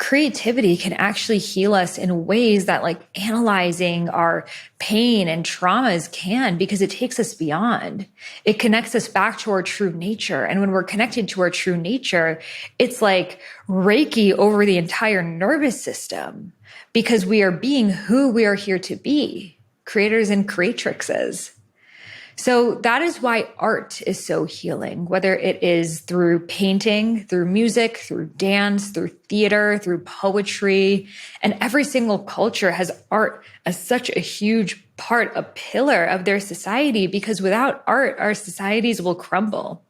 creativity can actually heal us in ways that like analyzing our pain and traumas can, because it takes us beyond. It connects us back to our true nature. And when we're connected to our true nature, it's like Reiki over the entire nervous system, because we are being who we are here to be, creators and creatrixes. So that is why art is so healing, whether it is through painting, through music, through dance, through theater, through poetry. And every single culture has art as such a huge part, a pillar of their society, because without art, our societies will crumble.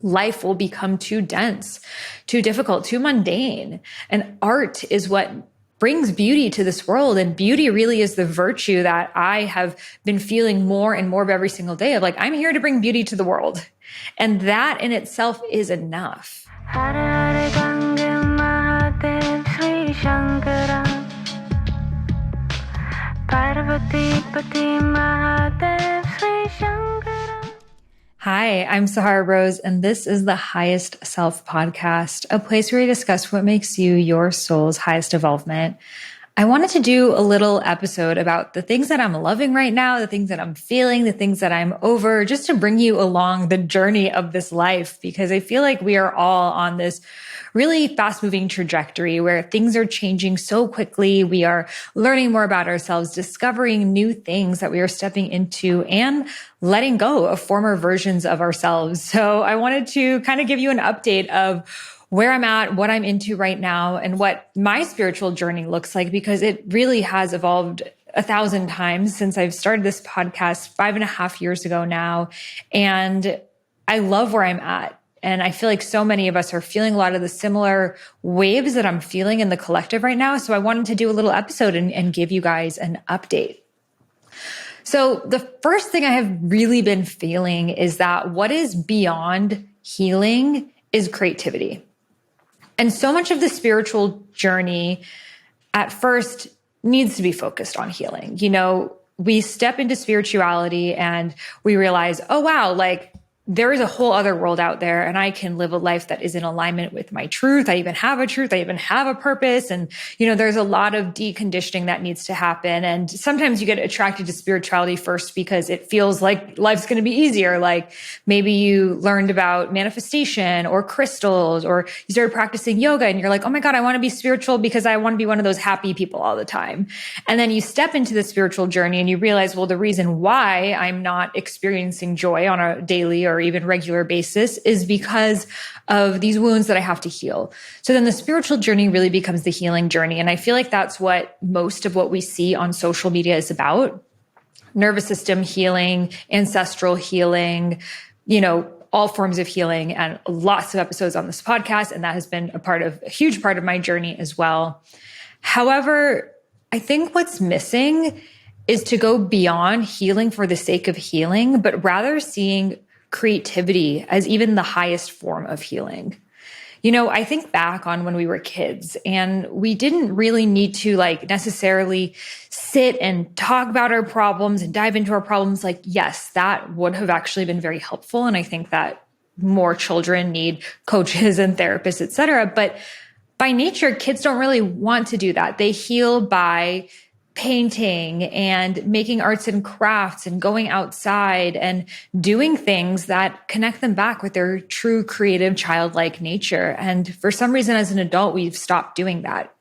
Life will become too dense, too difficult, too mundane. And art is what brings beauty to this world. And beauty really is the virtue that I have been feeling more and more of every single day, of like, I'm here to bring beauty to the world. And that in itself is enough. Hi, I'm Sahara Rose, and this is the Highest Self Podcast, a place where we discuss what makes you your soul's highest evolvement. I wanted to do a little episode about the things that I'm loving right now, the things that I'm feeling, the things that I'm over, just to bring you along the journey of this life, because I feel like we are all on this really fast-moving trajectory where things are changing so quickly. We are learning more about ourselves, discovering new things that we are stepping into, and letting go of former versions of ourselves. So I wanted to kind of give you an update of where I'm at, what I'm into right now, and what my spiritual journey looks like, because it really has evolved 1,000 times since I've started this podcast 5.5 years ago now. And I love where I'm at. And I feel like so many of us are feeling a lot of the similar waves that I'm feeling in the collective right now. So I wanted to do a little episode and give you guys an update. So the first thing I have really been feeling is that what is beyond healing is creativity. And so much of the spiritual journey at first needs to be focused on healing. You know, we step into spirituality and we realize, oh, wow, like there is a whole other world out there, and I can live a life that is in alignment with my truth. I even have a truth. I even have a purpose. And, you know, there's a lot of deconditioning that needs to happen. And sometimes you get attracted to spirituality first because it feels like life's going to be easier. Like maybe you learned about manifestation or crystals, or you started practicing yoga and you're like, oh my God, I want to be spiritual because I want to be one of those happy people all the time. And then you step into the spiritual journey and you realize, well, the reason why I'm not experiencing joy on a daily or even regular basis is because of these wounds that I have to heal. So then the spiritual journey really becomes the healing journey. And I feel like that's what most of what we see on social media is about. Nervous system healing, ancestral healing, you know, all forms of healing, and lots of episodes on this podcast. And that has been a huge part of my journey as well. However, I think what's missing is to go beyond healing for the sake of healing, but rather seeing creativity as even the highest form of healing. You know, I think back on when we were kids and we didn't really need to like necessarily sit and talk about our problems and dive into our problems. Like, yes, that would have actually been very helpful. And I think that more children need coaches and therapists, et cetera. But by nature, kids don't really want to do that. They heal by painting and making arts and crafts and going outside and doing things that connect them back with their true creative childlike nature. And for some reason, as an adult, we've stopped doing that.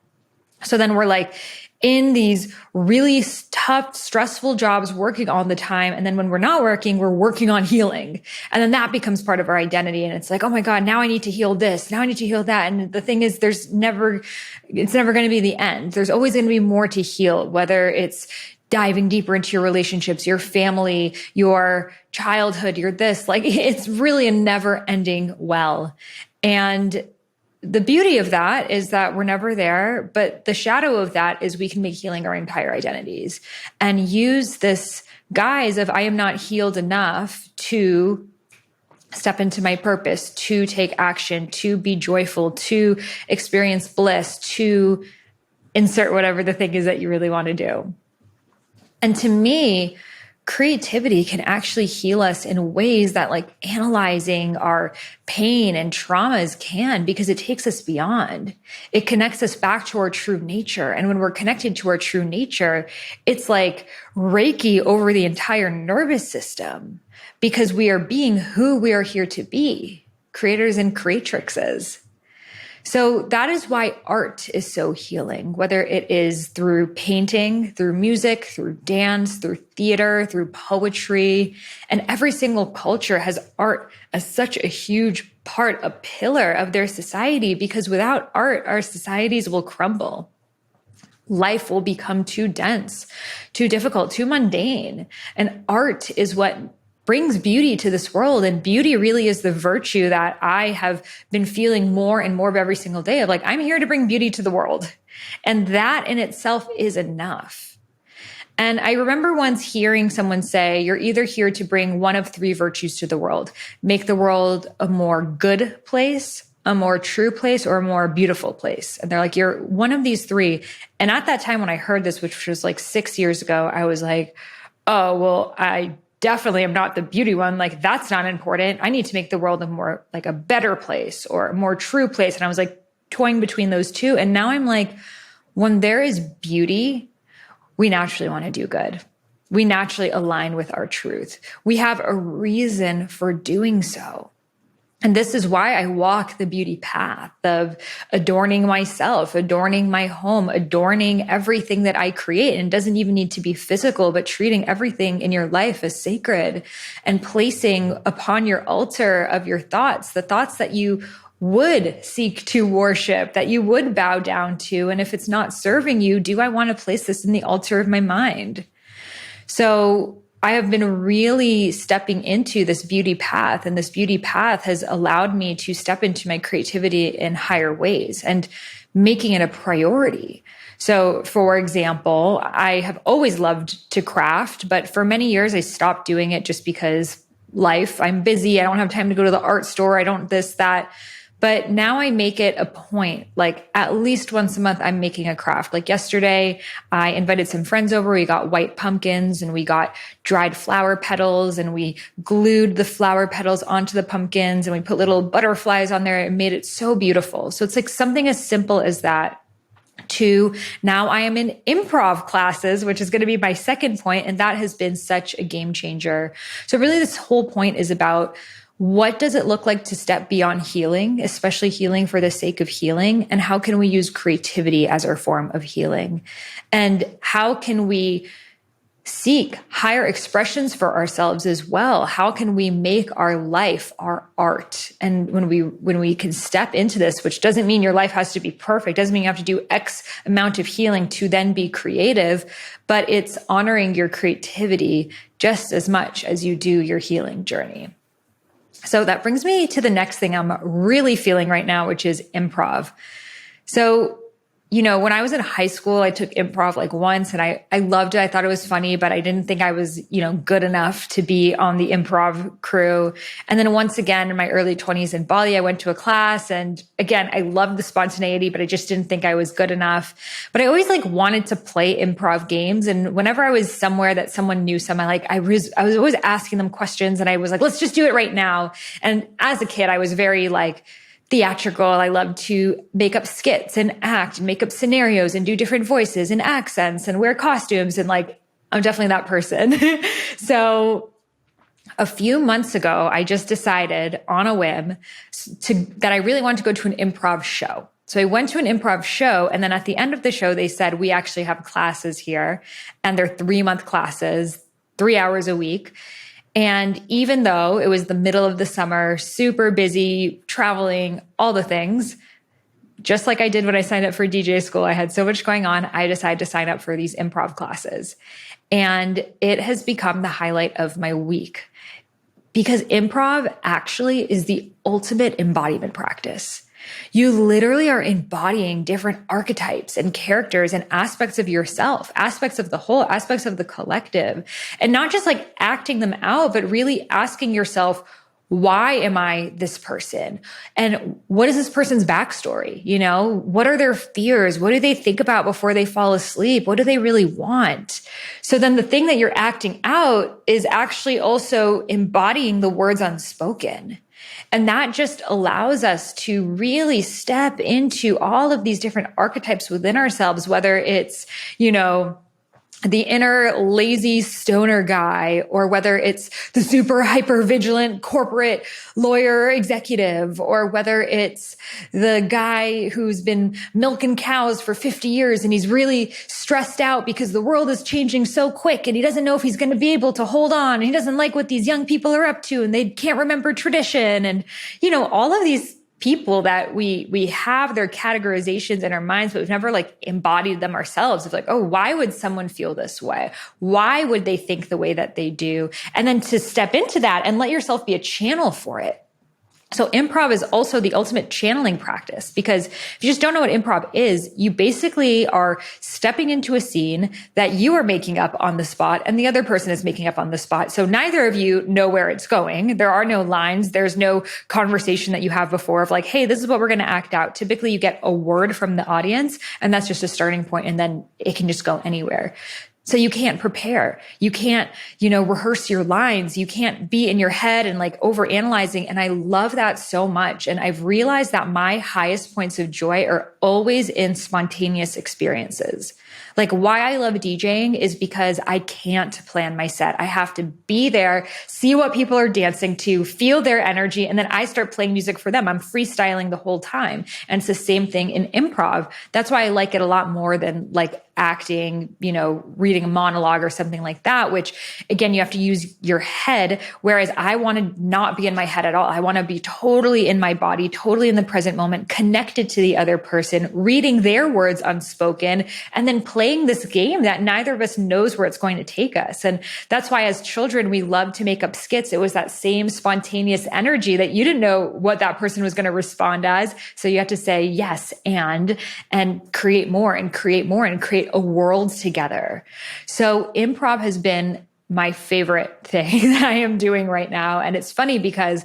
So then we're like in these really tough, stressful jobs, working all the time. And then when we're not working, we're working on healing. And then that becomes part of our identity. And it's like, oh my God, now I need to heal this. Now I need to heal that. And the thing is, it's never going to be the end. There's always going to be more to heal, whether it's diving deeper into your relationships, your family, your childhood, your this, like it's really a never ending well. And the beauty of that is that we're never there, but the shadow of that is we can make healing our entire identities and use this guise of I am not healed enough to step into my purpose, to take action, to be joyful, to experience bliss, to insert whatever the thing is that you really want to do. And to me, creativity can actually heal us in ways that like analyzing our pain and traumas can, because it takes us beyond. It connects us back to our true nature. And when we're connected to our true nature, it's like Reiki over the entire nervous system, because we are being who we are here to be, creators and creatrixes. So that is why art is so healing, whether it is through painting, through music, through dance, through theater, through poetry. And every single culture has art as such a huge part, a pillar of their society, because without art, our societies will crumble. Life will become too dense, too difficult, too mundane. And art is what brings beauty to this world. And beauty really is the virtue that I have been feeling more and more of every single day, of like, I'm here to bring beauty to the world. And that in itself is enough. And I remember once hearing someone say, you're either here to bring one of three virtues to the world: make the world a more good place, a more true place, or a more beautiful place. And they're like, you're one of these three. And at that time when I heard this, which was like 6 years ago, I was like, oh, well, I definitely am not the beauty one. Like, that's not important. I need to make the world a more like a better place or a more true place. And I was like toying between those two. And now I'm like, when there is beauty, we naturally want to do good. We naturally align with our truth. We have a reason for doing so. And this is why I walk the beauty path of adorning myself, adorning my home, adorning everything that I create. And it doesn't even need to be physical, but treating everything in your life as sacred and placing upon your altar of your thoughts, the thoughts that you would seek to worship, that you would bow down to. And if it's not serving you, do I want to place this in the altar of my mind? So I have been really stepping into this beauty path, and this beauty path has allowed me to step into my creativity in higher ways and making it a priority. So, for example, I have always loved to craft, but for many years I stopped doing it just because life, I'm busy, I don't have time to go to the art store, I don't this, that. But now I make it a point, like at least once a month, I'm making a craft. Like yesterday, I invited some friends over. We got white pumpkins and we got dried flower petals, and we glued the flower petals onto the pumpkins, and we put little butterflies on there. It made it so beautiful. So it's like something as simple as that. To now I am in improv classes, which is going to be my second point, and that has been such a game changer. So really this whole point is about, what does it look like to step beyond healing, especially healing for the sake of healing? And how can we use creativity as our form of healing? And how can we seek higher expressions for ourselves as well? How can we make our life our art? And when we can step into this, which doesn't mean your life has to be perfect, doesn't mean you have to do X amount of healing to then be creative, but it's honoring your creativity just as much as you do your healing journey. So that brings me to the next thing I'm really feeling right now, which is improv. So, when I was in high school, I took improv like once, and I loved it. I thought it was funny, but I didn't think I was, good enough to be on the improv crew. And then once again, in my early 20s in Bali, I went to a class, and again, I loved the spontaneity, but I just didn't think I was good enough. But I always wanted to play improv games. And whenever I was somewhere that someone knew I was always asking them questions, and I was like, let's just do it right now. And as a kid, I was very theatrical. I love to make up skits and act and make up scenarios and do different voices and accents and wear costumes. And I'm definitely that person. So a few months ago, I just decided on a whim that I really wanted to go to an improv show. So I went to an improv show, and then at the end of the show, they said, we actually have classes here, and they're 3-month classes, 3 hours a week. And even though it was the middle of the summer, super busy, traveling, all the things, just like I did when I signed up for DJ school, I had so much going on, I decided to sign up for these improv classes. And it has become the highlight of my week, because improv actually is the ultimate embodiment practice. You literally are embodying different archetypes and characters and aspects of yourself, aspects of the whole, aspects of the collective, and not just acting them out, but really asking yourself, why am I this person? And what is this person's backstory? What are their fears? What do they think about before they fall asleep? What do they really want? So then the thing that you're acting out is actually also embodying the words unspoken. And that just allows us to really step into all of these different archetypes within ourselves, whether it's, the inner lazy stoner guy, or whether it's the super hyper vigilant corporate lawyer executive, or whether it's the guy who's been milking cows for 50 years and he's really stressed out because the world is changing so quick and he doesn't know if he's going to be able to hold on. And he doesn't like what these young people are up to and they can't remember tradition. And, all of these people that we have their categorizations in our minds, but we've never embodied them ourselves of oh, why would someone feel this way? Why would they think the way that they do? And then to step into that and let yourself be a channel for it. So improv is also the ultimate channeling practice, because if you just don't know what improv is, you basically are stepping into a scene that you are making up on the spot and the other person is making up on the spot. So neither of you know where it's going. There are no lines. There's no conversation that you have before of hey, this is what we're going to act out. Typically you get a word from the audience and that's just a starting point, and then it can just go anywhere. So you can't prepare. You can't, rehearse your lines. You can't be in your head and over analyzing. And I love that so much. And I've realized that my highest points of joy are always in spontaneous experiences. Why I love DJing is because I can't plan my set. I have to be there, see what people are dancing to, feel their energy, and then I start playing music for them. I'm freestyling the whole time. And it's the same thing in improv. That's why I like it a lot more than acting, reading a monologue or something like that, which again, you have to use your head. Whereas I want to not be in my head at all. I want to be totally in my body, totally in the present moment, connected to the other person, reading their words unspoken, and then playing this game that neither of us knows where it's going to take us. And that's why as children, we loved to make up skits. It was that same spontaneous energy that you didn't know what that person was going to respond as. So you have to say yes and create more and create more and create a world together. So improv has been my favorite thing that I am doing right now. And it's funny because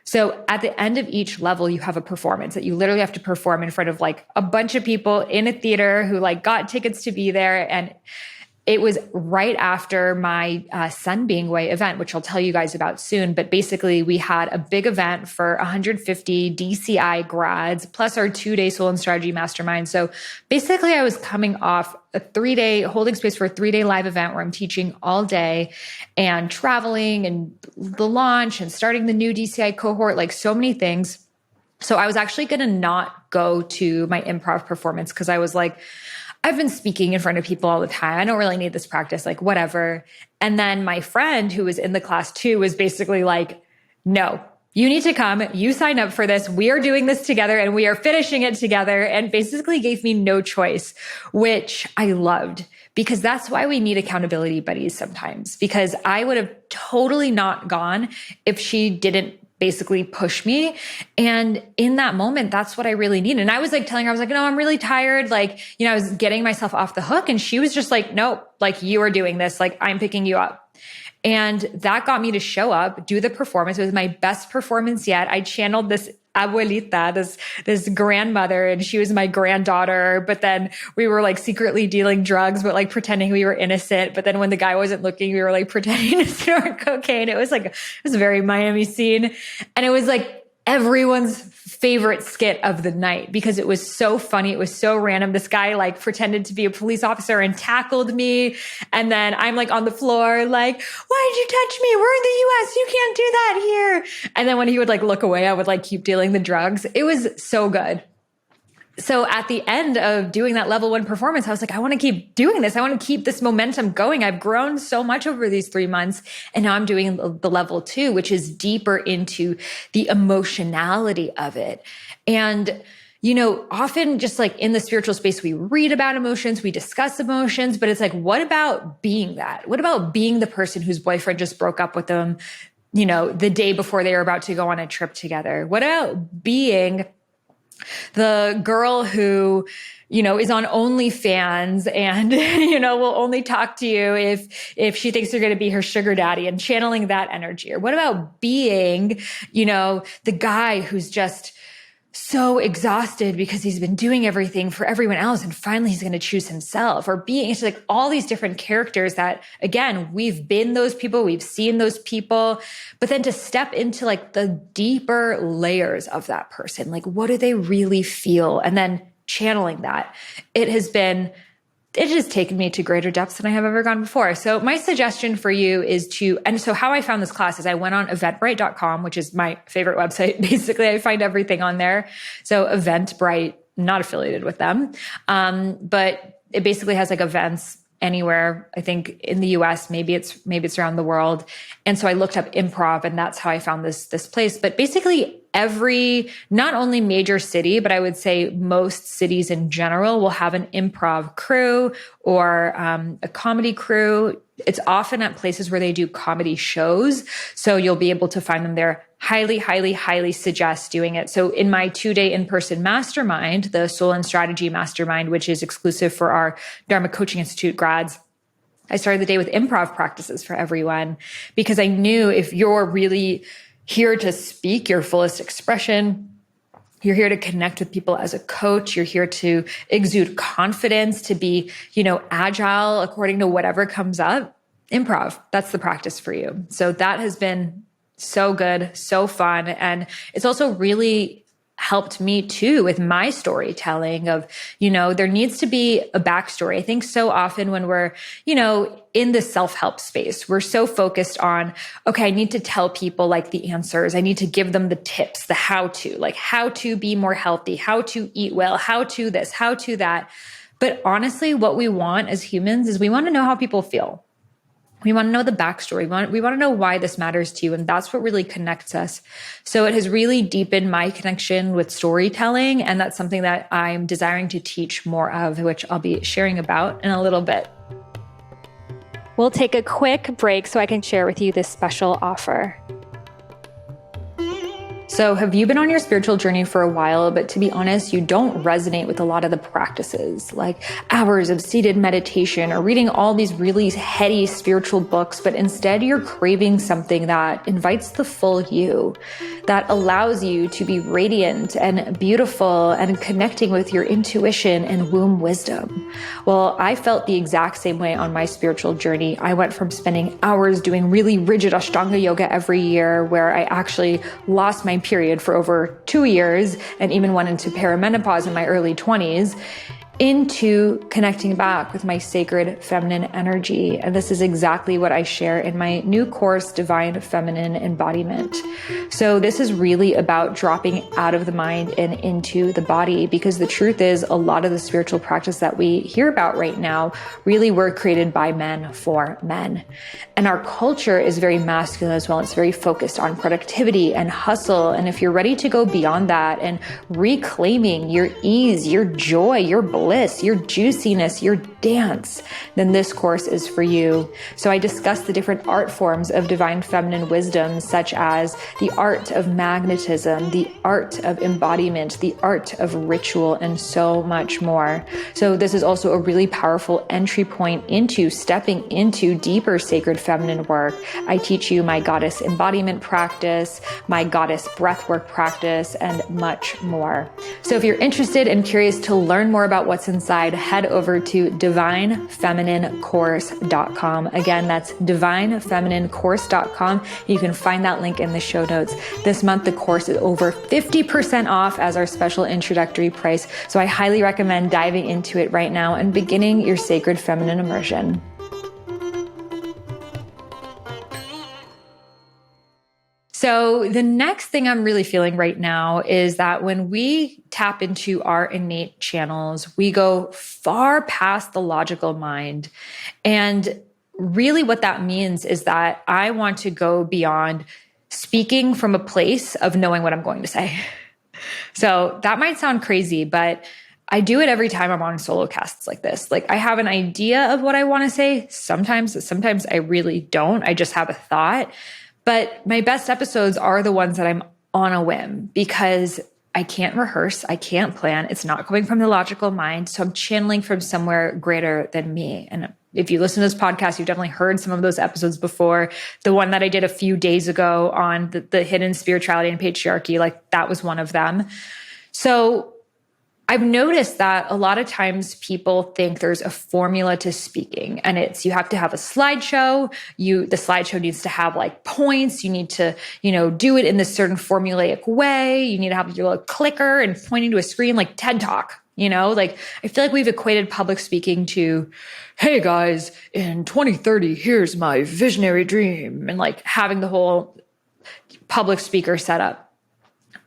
so at the end of each level, you have a performance that you literally have to perform in front of a bunch of people in a theater who got tickets to be there. And it was right after my Sun Being Way event, which I'll tell you guys about soon. But basically, we had a big event for 150 DCI grads, plus our 2-day Soul and Strategy Mastermind. So basically, I was coming off a 3-day, holding space for a 3-day live event where I'm teaching all day and traveling and the launch and starting the new DCI cohort, so many things. So I was actually going to not go to my improv performance because I was I've been speaking in front of people all the time. I don't really need this practice, whatever. And then my friend who was in the class too was basically no, you need to come. You sign up for this. We are doing this together and we are finishing it together, and basically gave me no choice, which I loved, because that's why we need accountability buddies sometimes, because I would have totally not gone if she didn't basically push me. And in that moment, that's what I really need. And I was telling her, I was no, I'm really tired. I was getting myself off the hook. And she was just nope, you are doing this. I'm picking you up. And that got me to show up, do the performance. It was my best performance yet. I channeled this abuelita, this grandmother, and she was my granddaughter. But then we were secretly dealing drugs, but pretending we were innocent. But then when the guy wasn't looking, we were pretending to snort cocaine. It was it was a very Miami scene. And it was everyone's favorite skit of the night because it was so funny. It was so random. This guy pretended to be a police officer and tackled me. And then I'm on the floor, why did you touch me? We're in the US. You can't do that here. And then when he would look away, I would keep dealing the drugs. It was so good. So at the end of doing that level 1 performance, I was I want to keep doing this. I want to keep this momentum going. I've grown so much over these 3 months. And now I'm doing the level 2, which is deeper into the emotionality of it. And, often just in the spiritual space, we read about emotions, we discuss emotions, but it's what about being that? What about being the person whose boyfriend just broke up with them, the day before they were about to go on a trip together? What about being the girl who, is on OnlyFans and, will only talk to you if she thinks you're going to be her sugar daddy, and channeling that energy? Or what about being, the guy who's just so exhausted because he's been doing everything for everyone else and finally he's going to choose himself? Or being, it's like all these different characters that, again, we've been those people, we've seen those people, but then to step into like the deeper layers of that person, like what do they really feel? And then channeling that. It has taken me to greater depths than I have ever gone before. So my suggestion for you is and so how I found this class is I went on eventbrite.com, which is my favorite website. Basically, I find everything on there. So Eventbrite, not affiliated with them. But it basically has like events anywhere. I think in the US, maybe it's around the world. And so I looked up improv, and that's how I found this place. But basically not only major city, but I would say most cities in general will have an improv crew or a comedy crew. It's often at places where they do comedy shows. So you'll be able to find them there. Highly, highly, highly suggest doing it. So in my 2-day in-person mastermind, the Soul and Strategy Mastermind, which is exclusive for our Dharma Coaching Institute grads, I started the day with improv practices for everyone, because I knew if you're really here to speak your fullest expression, you're here to connect with people as a coach, you're here to exude confidence, to be, agile according to whatever comes up, improv, that's the practice for you. So that has been so good, so fun. And it's also really helped me too with my storytelling of, there needs to be a backstory. I think so often when we're, in the self-help space, we're so focused on, okay, I need to tell people like the answers. I need to give them the tips, the how to, like how to be more healthy, how to eat well, how to this, how to that. But honestly, what we want as humans is we want to know how people feel. We want to know the backstory. We want to know why this matters to you. And that's what really connects us. So it has really deepened my connection with storytelling. And that's something that I'm desiring to teach more of, which I'll be sharing about in a little bit. We'll take a quick break so I can share with you this special offer. So have you been on your spiritual journey for a while, but to be honest, you don't resonate with a lot of the practices, like hours of seated meditation or reading all these really heady spiritual books, but instead you're craving something that invites the full you, that allows you to be radiant and beautiful and connecting with your intuition and womb wisdom? Well, I felt the exact same way on my spiritual journey. I went from spending hours doing really rigid Ashtanga yoga every year, where I actually lost my period for over 2 years and even went into perimenopause in my early 20s, into connecting back with my sacred feminine energy. And this is exactly what I share in my new course, Divine Feminine Embodiment. So this is really about dropping out of the mind and into the body, because the truth is a lot of the spiritual practice that we hear about right now really were created by men for men. And our culture is very masculine as well. It's very focused on productivity and hustle. And if you're ready to go beyond that and reclaiming your ease, your joy, your bliss, your juiciness, your dance, then this course is for you. So I discuss the different art forms of divine feminine wisdom, such as the art of magnetism, the art of embodiment, the art of ritual, and so much more. So this is also a really powerful entry point into stepping into deeper sacred feminine work. I teach you my goddess embodiment practice, my goddess breathwork practice, and much more. So if you're interested and curious to learn more about what's inside, head over to divinefemininecourse.com. Again, that's divinefemininecourse.com. You can find that link in the show notes. This month, the course is over 50% off as our special introductory price. So I highly recommend diving into it right now and beginning your sacred feminine immersion. So the next thing I'm really feeling right now is that when we tap into our innate channels, we go far past the logical mind. And really what that means is that I want to go beyond speaking from a place of knowing what I'm going to say. So that might sound crazy, but I do it every time I'm on solo casts like this. Like I have an idea of what I want to say. Sometimes I really don't. I just have a thought. But my best episodes are the ones that I'm on a whim, because I can't rehearse. I can't plan. It's not coming from the logical mind. So I'm channeling from somewhere greater than me. And if you listen to this podcast, you've definitely heard some of those episodes before. The one that I did a few days ago on the hidden spirituality and patriarchy, like that was one of them. So I've noticed that a lot of times people think there's a formula to speaking, and it's you have to have a slideshow. The slideshow needs to have like points. You need to, do it in this certain formulaic way. You need to have your little clicker and pointing to a screen like TED Talk. Like I feel like we've equated public speaking to, hey guys, in 2030, here's my visionary dream, and like having the whole public speaker setup.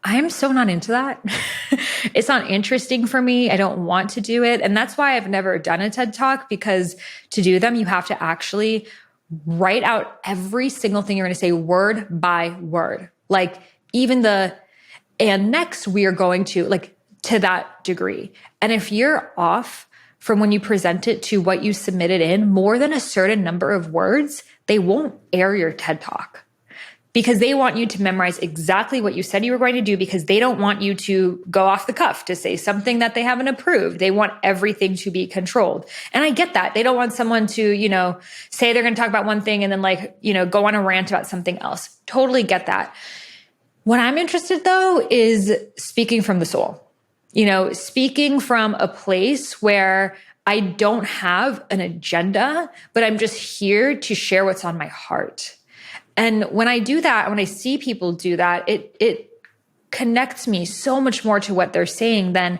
I am so not into that. It's not interesting for me. I don't want to do it. And that's why I've never done a TED Talk, because to do them, you have to actually write out every single thing you're going to say word by word. Like even and next we are going to, like, to that degree. And if you're off from when you present it to what you submitted in more than a certain number of words, they won't air your TED Talk. Because they want you to memorize exactly what you said you were going to do, because they don't want you to go off the cuff to say something that they haven't approved. They want everything to be controlled. And I get that. They don't want someone to, say they're going to talk about one thing and then go on a rant about something else. Totally get that. What I'm interested though is speaking from the soul, speaking from a place where I don't have an agenda, but I'm just here to share what's on my heart. And when I do that, when I see people do that, it connects me so much more to what they're saying. Then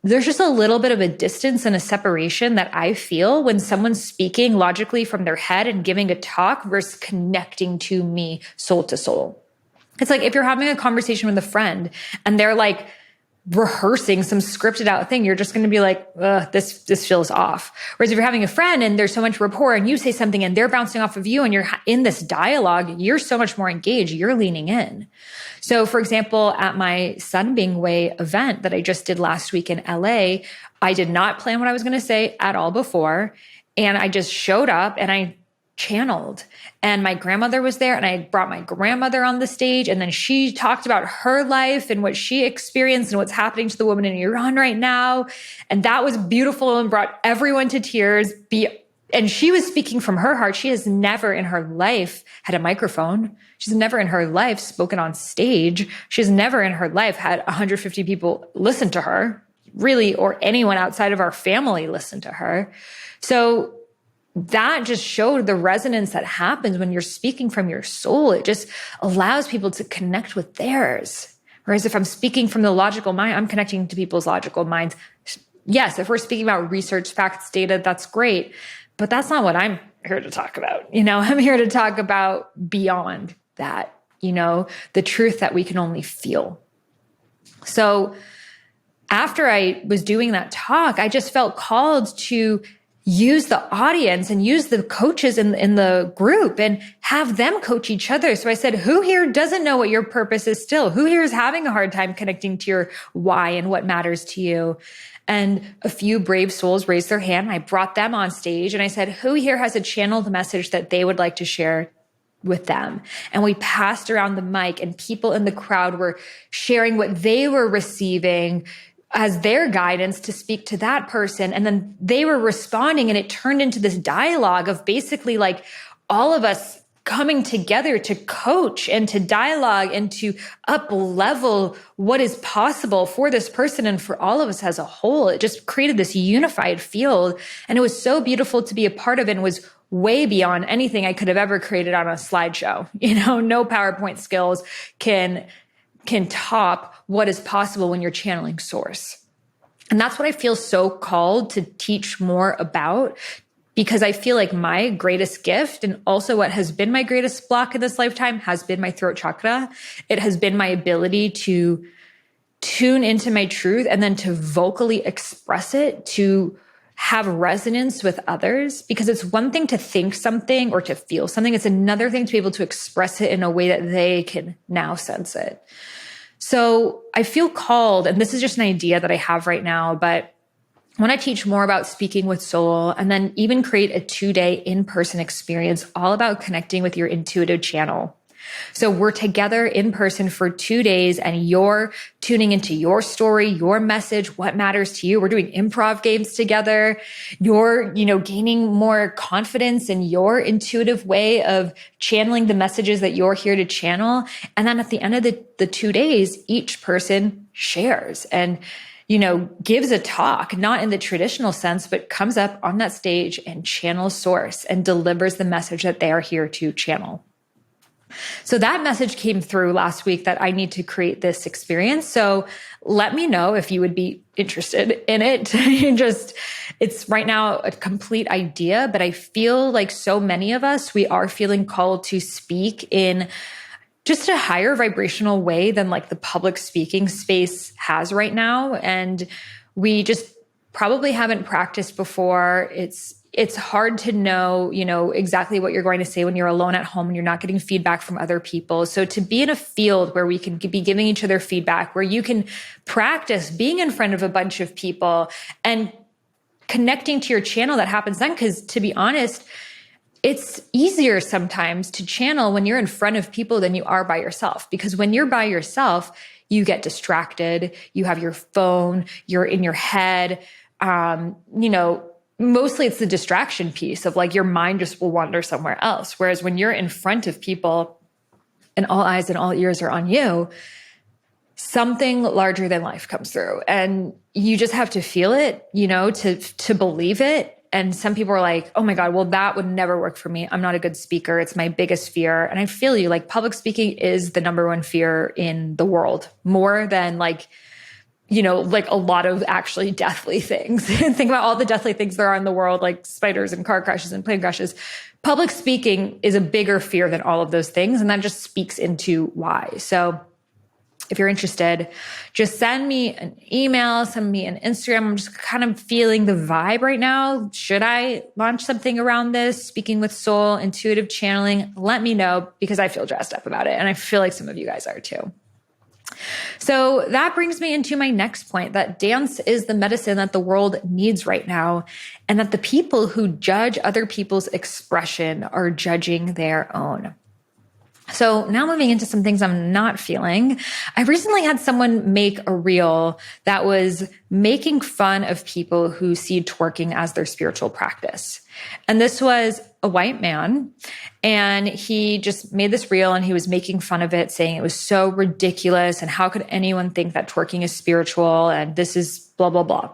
there's just a little bit of a distance and a separation that I feel when someone's speaking logically from their head and giving a talk versus connecting to me soul to soul. It's like if you're having a conversation with a friend and they're like rehearsing some scripted out thing, you're just going to be like, ugh, this feels off. Whereas if you're having a friend and there's so much rapport and you say something and they're bouncing off of you and you're in this dialogue, you're so much more engaged. You're leaning in. So for example, at my Sunbeam Way event that I just did last week in LA, I did not plan what I was going to say at all before. And I just showed up and I channeled, and my grandmother was there, and I brought my grandmother on the stage, and then she talked about her life and what she experienced and what's happening to the woman in Iran right now. And that was beautiful and brought everyone to tears. And she was speaking from her heart. She has never in her life had a microphone. She's never in her life spoken on stage. She's never in her life had 150 people listen to her, really, or anyone outside of our family listen to her. So that just showed the resonance that happens when you're speaking from your soul. It just allows people to connect with theirs. Whereas if I'm speaking from the logical mind, I'm connecting to people's logical minds. Yes, if we're speaking about research, facts, data, that's great. But that's not what I'm here to talk about. I'm here to talk about beyond that, the truth that we can only feel. So after I was doing that talk, I just felt called to use the audience and use the coaches in the group and have them coach each other. So I said, who here doesn't know what your purpose is still? Who here is having a hard time connecting to your why and what matters to you? And a few brave souls raised their hand. I brought them on stage and I said, who here has a channeled message that they would like to share with them? And we passed around the mic, and people in the crowd were sharing what they were receiving as their guidance to speak to that person. And then they were responding, and it turned into this dialogue of basically like all of us coming together to coach and to dialogue and to up level what is possible for this person and for all of us as a whole. It just created this unified field. And it was so beautiful to be a part of it, and was way beyond anything I could have ever created on a slideshow. No PowerPoint skills can top what is possible when you're channeling source. And that's what I feel so called to teach more about, because I feel like my greatest gift, and also what has been my greatest block in this lifetime, has been my throat chakra. It has been my ability to tune into my truth and then to vocally express it, to have resonance with others. Because it's one thing to think something or to feel something. It's another thing to be able to express it in a way that they can now sense it. So I feel called, and this is just an idea that I have right now, but I want to teach more about speaking with soul, and then even create a 2-day in-person experience all about connecting with your intuitive channel. So we're together in person for 2 days and you're tuning into your story, your message, what matters to you. We're doing improv games together. You're, gaining more confidence in your intuitive way of channeling the messages that you're here to channel. And then at the end of the 2 days, each person shares and gives a talk, not in the traditional sense, but comes up on that stage and channels source and delivers the message that they are here to channel. So that message came through last week that I need to create this experience. So let me know if you would be interested in it. It's right now a complete idea, but I feel like so many of us, we are feeling called to speak in just a higher vibrational way than like the public speaking space has right now. And we just probably haven't practiced before. It's hard to know, exactly what you're going to say when you're alone at home and you're not getting feedback from other people. So to be in a field where we can be giving each other feedback, where you can practice being in front of a bunch of people and connecting to your channel, that happens then. Because to be honest, it's easier sometimes to channel when you're in front of people than you are by yourself. Because when you're by yourself, you get distracted, you have your phone, you're in your head, mostly it's the distraction piece of like your mind just will wander somewhere else. Whereas when you're in front of people and all eyes and all ears are on you, something larger than life comes through and you just have to feel it, to believe it. And some people are like, oh my God, well, that would never work for me. I'm not a good speaker. It's my biggest fear. And I feel you, like public speaking is the number one fear in the world, more than like a lot of actually deathly things. Think about all the deathly things there are in the world, like spiders and car crashes and plane crashes. Public speaking is a bigger fear than all of those things. And that just speaks into why. So if you're interested, just send me an email, send me an Instagram. I'm just kind of feeling the vibe right now. Should I launch something around this? Speaking with soul, intuitive channeling? Let me know because I feel dressed up about it. And I feel like some of you guys are too. So that brings me into my next point, that dance is the medicine that the world needs right now, and that the people who judge other people's expression are judging their own. So now moving into some things I'm not feeling. I recently had someone make a reel that was making fun of people who see twerking as their spiritual practice. And this was a white man, and he just made this reel and he was making fun of it, saying it was so ridiculous and how could anyone think that twerking is spiritual and this is blah, blah, blah.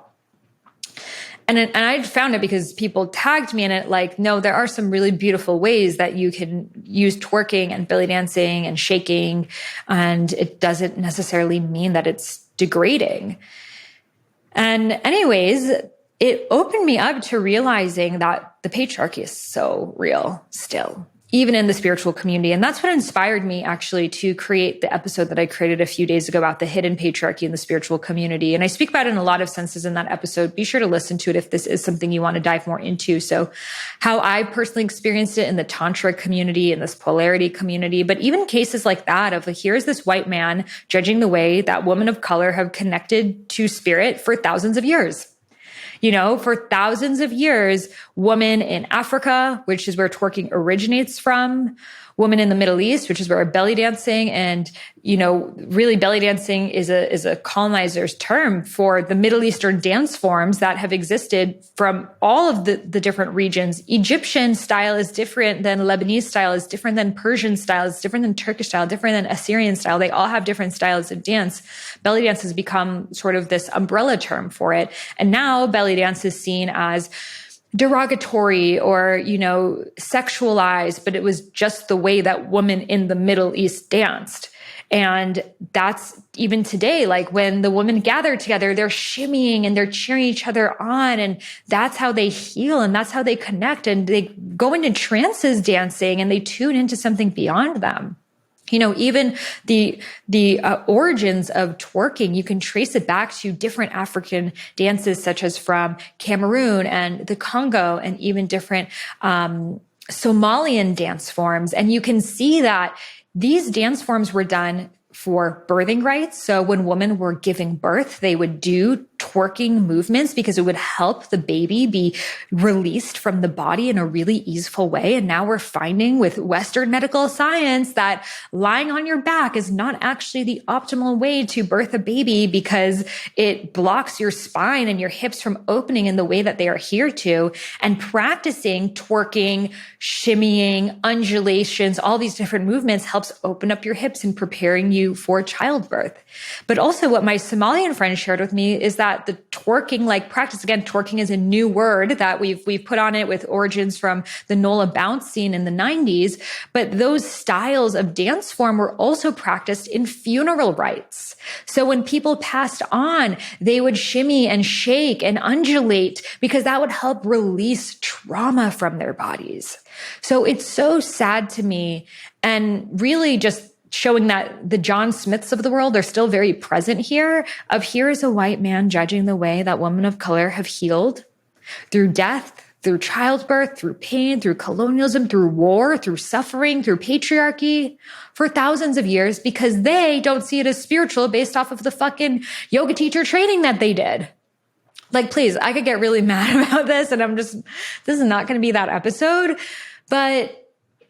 And I found it because people tagged me in it like, no, there are some really beautiful ways that you can use twerking and belly dancing and shaking. And it doesn't necessarily mean that it's degrading. And anyways, it opened me up to realizing that the patriarchy is so real still, even in the spiritual community. And that's what inspired me actually to create the episode that I created a few days ago about the hidden patriarchy in the spiritual community. And I speak about it in a lot of senses in that episode. Be sure to listen to it if this is something you want to dive more into. So how I personally experienced it in the Tantra community, in this polarity community, but even cases like that of like, here's this white man judging the way that women of color have connected to spirit for thousands of years. For thousands of years, women in Africa, which is where twerking originates from, women in the Middle East, which is where belly dancing and, really belly dancing is a colonizer's term for the Middle Eastern dance forms that have existed from all of the different regions. Egyptian style is different than Lebanese style, is different than Persian style, is different than Turkish style, different than Assyrian style. They all have different styles of dance. Belly dance has become sort of this umbrella term for it. And now belly dance is seen as derogatory or, sexualized, but it was just the way that women in the Middle East danced. And that's even today, like when the women gather together, they're shimmying and they're cheering each other on. And that's how they heal and that's how they connect. And they go into trances dancing and they tune into something beyond them. Even the origins of twerking, you can trace it back to different African dances, such as from Cameroon and the Congo, and even different Somalian dance forms. And you can see that these dance forms were done for birthing rites. So when women were giving birth, they would do twerking movements because it would help the baby be released from the body in a really easeful way. And now we're finding with Western medical science that lying on your back is not actually the optimal way to birth a baby because it blocks your spine and your hips from opening in the way that they are here to. And practicing twerking, shimmying, undulations, all these different movements helps open up your hips and preparing you for childbirth. But also what my Somalian friend shared with me is that the twerking like practice, again, twerking is a new word that we've put on it with origins from the NOLA bounce scene in the 90s. But those styles of dance form were also practiced in funeral rites. So when people passed on, they would shimmy and shake and undulate because that would help release trauma from their bodies. So it's so sad to me, and really just showing that the John Smiths of the world are still very present here, of here is a white man judging the way that women of color have healed through death, through childbirth, through pain, through colonialism, through war, through suffering, through patriarchy for thousands of years because they don't see it as spiritual based off of the fucking yoga teacher training that they did. Like, please, I could get really mad about this and this is not going to be that episode, but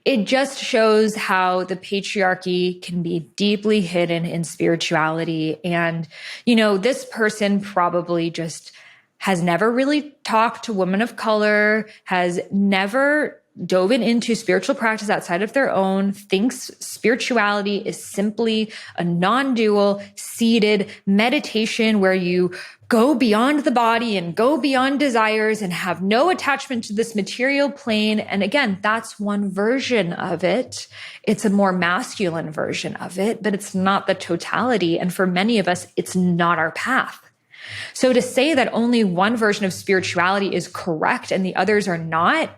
it just shows how the patriarchy can be deeply hidden in spirituality. And, this person probably just has never really talked to women of color, has never dove into spiritual practice outside of their own, thinks spirituality is simply a non-dual, seated meditation where you go beyond the body and go beyond desires and have no attachment to this material plane. And again, that's one version of it. It's a more masculine version of it, but it's not the totality. And for many of us, it's not our path. So to say that only one version of spirituality is correct and the others are not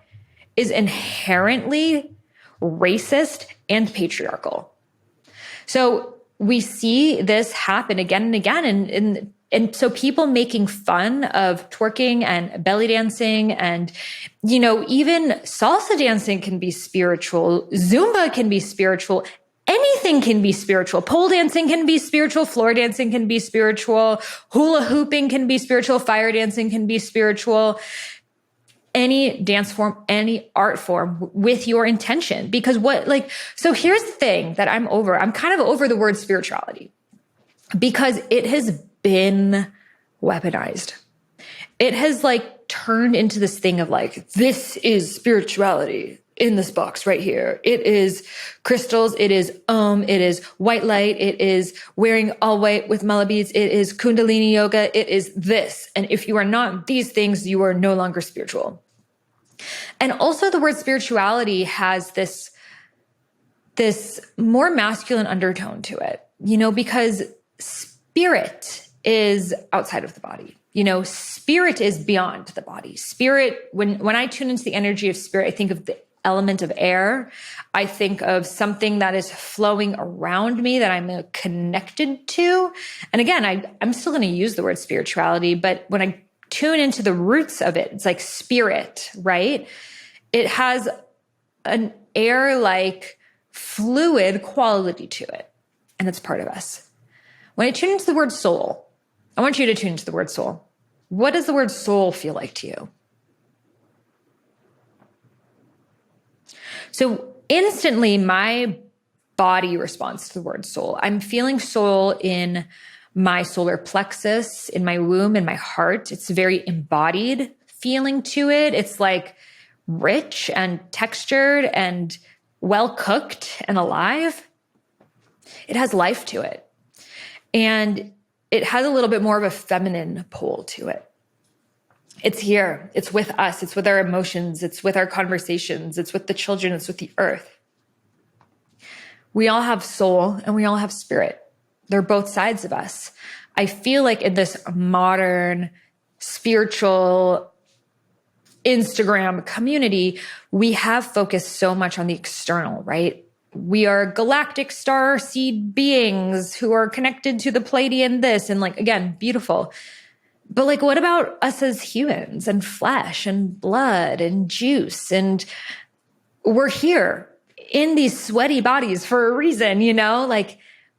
is inherently racist and patriarchal. So we see this happen again and again. And so people making fun of twerking and belly dancing and, even salsa dancing can be spiritual. Zumba can be spiritual. Anything can be spiritual. Pole dancing can be spiritual. Floor dancing can be spiritual. Hula hooping can be spiritual. Fire dancing can be spiritual. Any dance form, any art form with your intention. Because so here's the thing that I'm over. I'm kind of over the word spirituality because it has been weaponized. It has turned into this thing of this is spirituality in this box right here. It is crystals. It is it is white light. It is wearing all white with mala beads. It is Kundalini yoga. It is this. And if you are not these things, you are no longer spiritual. And also the word spirituality has this more masculine undertone to it, because spirit is outside of the body. Spirit is beyond the body. Spirit, when I tune into the energy of spirit, I think of the element of air. I think of something that is flowing around me that I'm connected to. And again, I'm still going to use the word spirituality, but when I tune into the roots of it, it's like spirit, right? It has an air-like fluid quality to it, and it's part of us. When I tune into the word soul, I want you to tune into the word soul. What does the word soul feel like to you? So instantly, my body responds to the word soul. I'm feeling soul in my solar plexus, in my womb, in my heart. It's very embodied feeling to it. It's rich and textured and well cooked and alive. It has life to it. And it has a little bit more of a feminine pole to it. It's here. It's with us. It's with our emotions. It's with our conversations. It's with the children. It's with the earth. We all have soul and we all have spirit. They're both sides of us. I feel like in this modern spiritual Instagram community, we have focused so much on the external, right? We are galactic star seed beings who are connected to the Pleiadian this and again, beautiful. But what about us as humans and flesh and blood and juice? And we're here in these sweaty bodies for a reason,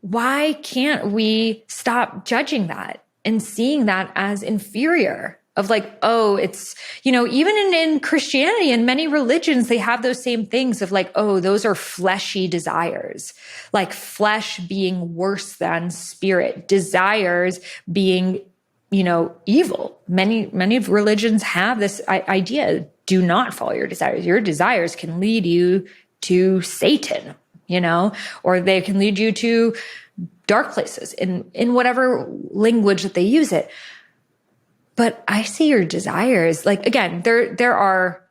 why can't we stop judging that? and seeing that as inferior. Of like, oh, it's, even in Christianity and many religions, they have those same things of like, oh, those are fleshy desires, like flesh being worse than spirit, desires being, evil. Many religions have this idea, do not follow your desires. Your desires can lead you to Satan, or they can lead you to dark places in whatever language that they use it. But I see your desires, like, again, there are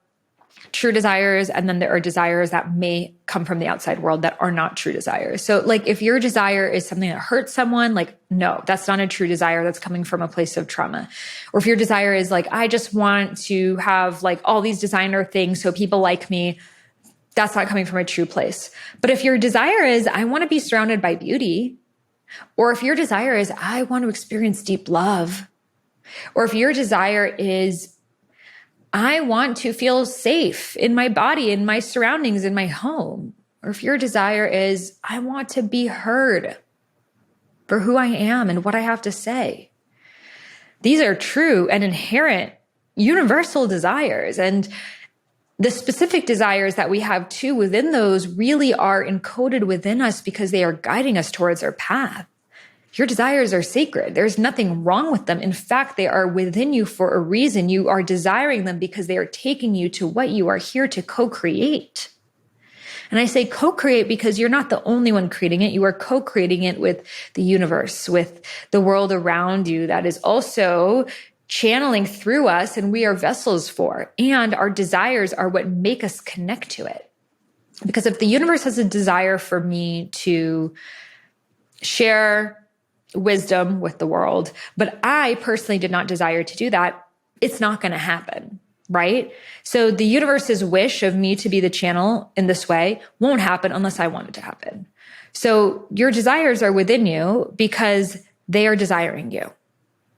true desires, and then there are desires that may come from the outside world that are not true desires. So like if your desire is something that hurts someone, like, no, that's not a true desire. That's coming from a place of trauma. Or if your desire is like, I just want to have like all these designer things so people like me, that's not coming from a true place. But if your desire is, I want to be surrounded by beauty, or if your desire is, I want to experience deep love, or if your desire is, I want to feel safe in my body, in my surroundings, in my home. Or if your desire is, I want to be heard for who I am and what I have to say. These are true and inherent universal desires. And the specific desires that we have too within those really are encoded within us because they are guiding us towards our path. Your desires are sacred. There's nothing wrong with them. In fact, they are within you for a reason. You are desiring them because they are taking you to what you are here to co-create. And I say co-create because you're not the only one creating it. You are co-creating it with the universe, with the world around you that is also channeling through us, and we are vessels for. And our desires are what make us connect to it. Because if the universe has a desire for me to share wisdom with the world, but I personally did not desire to do that, it's not going to happen, right? So the universe's wish of me to be the channel in this way won't happen unless I want it to happen. So your desires are within you because they are desiring you.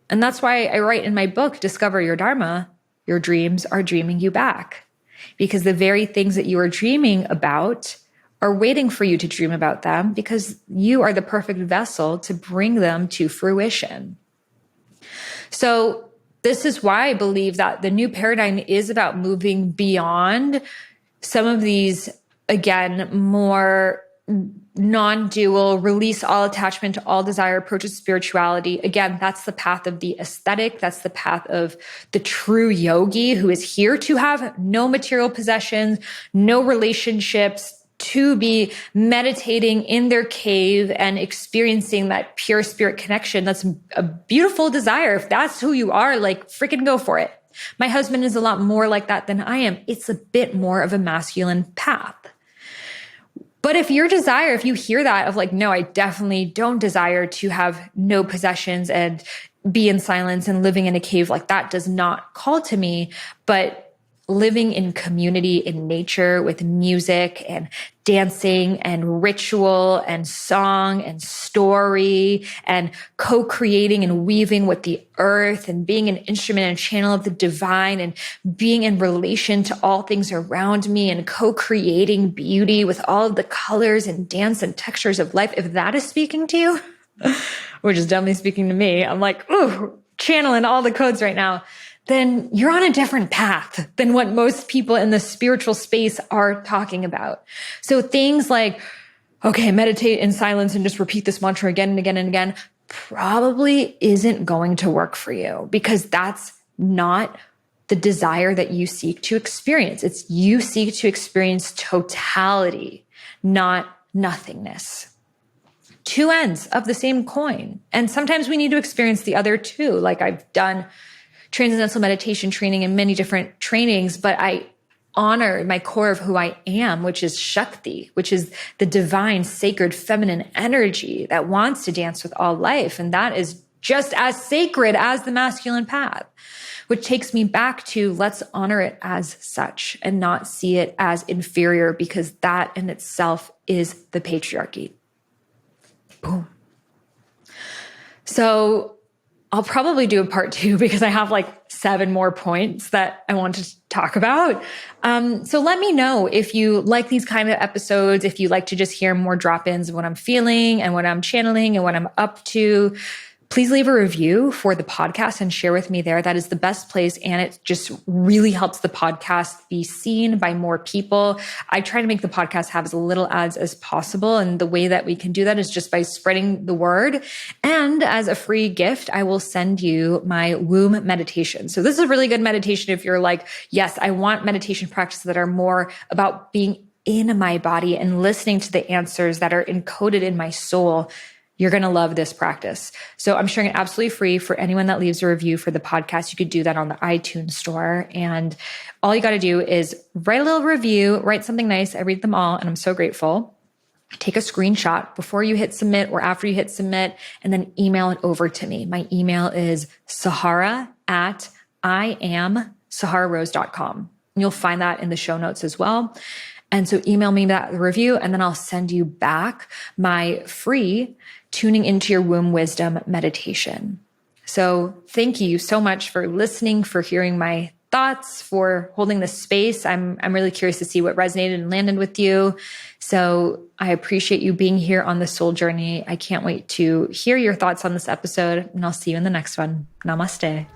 And that's why I write in my book, Discover Your Dharma, your dreams are dreaming you back. Because the very things that you are dreaming about are waiting for you to dream about them because you are the perfect vessel to bring them to fruition. So this is why I believe that the new paradigm is about moving beyond some of these, again, more non-dual, release all attachment to all desire approaches to spirituality. Again, that's the path of the aesthetic. That's the path of the true yogi who is here to have no material possessions, no relationships, to be meditating in their cave and experiencing that pure spirit connection. That's a beautiful desire. If that's who you are, like, freaking go for it. My husband is a lot more like that than I am. It's a bit more of a masculine path. But if your desire, if you hear that of like, no, I definitely don't desire to have no possessions and be in silence and living in a cave, like that does not call to me, but living in community, in nature, with music and dancing and ritual and song and story and co-creating and weaving with the earth and being an instrument and channel of the divine and being in relation to all things around me and co-creating beauty with all of the colors and dance and textures of life. If that is speaking to you, which is definitely speaking to me, I'm like, ooh, channeling all the codes right now. Then you're on a different path than what most people in the spiritual space are talking about. So things like, okay, meditate in silence and just repeat this mantra again and again and again, probably isn't going to work for you because that's not the desire that you seek to experience. It's you seek to experience totality, not nothingness. Two ends of the same coin. And sometimes we need to experience the other two. Like I've done transcendental meditation training and many different trainings, but I honor my core of who I am, which is Shakti, which is the divine, sacred, feminine energy that wants to dance with all life. And that is just as sacred as the masculine path, which takes me back to let's honor it as such and not see it as inferior because that in itself is the patriarchy. Boom. So I'll probably do a part 2 because I have like 7 more points that I want to talk about. So let me know if you like these kind of episodes, if you like to just hear more drop-ins of what I'm feeling and what I'm channeling and what I'm up to. please leave a review for the podcast and share with me there. That is the best place. And it just really helps the podcast be seen by more people. I try to make the podcast have as little ads as possible. And the way that we can do that is just by spreading the word. And as a free gift, I will send you my womb meditation. So this is a really good meditation if you're like, yes, I want meditation practices that are more about being in my body and listening to the answers that are encoded in my soul. You're going to love this practice. So I'm sharing it absolutely free for anyone that leaves a review for the podcast. You could do that on the iTunes store. And all you got to do is write a little review, write something nice. I read them all and I'm so grateful. Take a screenshot before you hit submit or after you hit submit, and then email it over to me. My email is sahara@iamsahararose.com. And you'll find that in the show notes as well. And so email me that review, and then I'll send you back my free Tuning into Your Womb Wisdom meditation. So thank you so much for listening, for hearing my thoughts, for holding this space. I'm really curious to see what resonated and landed with you. So I appreciate you being here on the soul journey. I can't wait to hear your thoughts on this episode, and I'll see you in the next one. Namaste.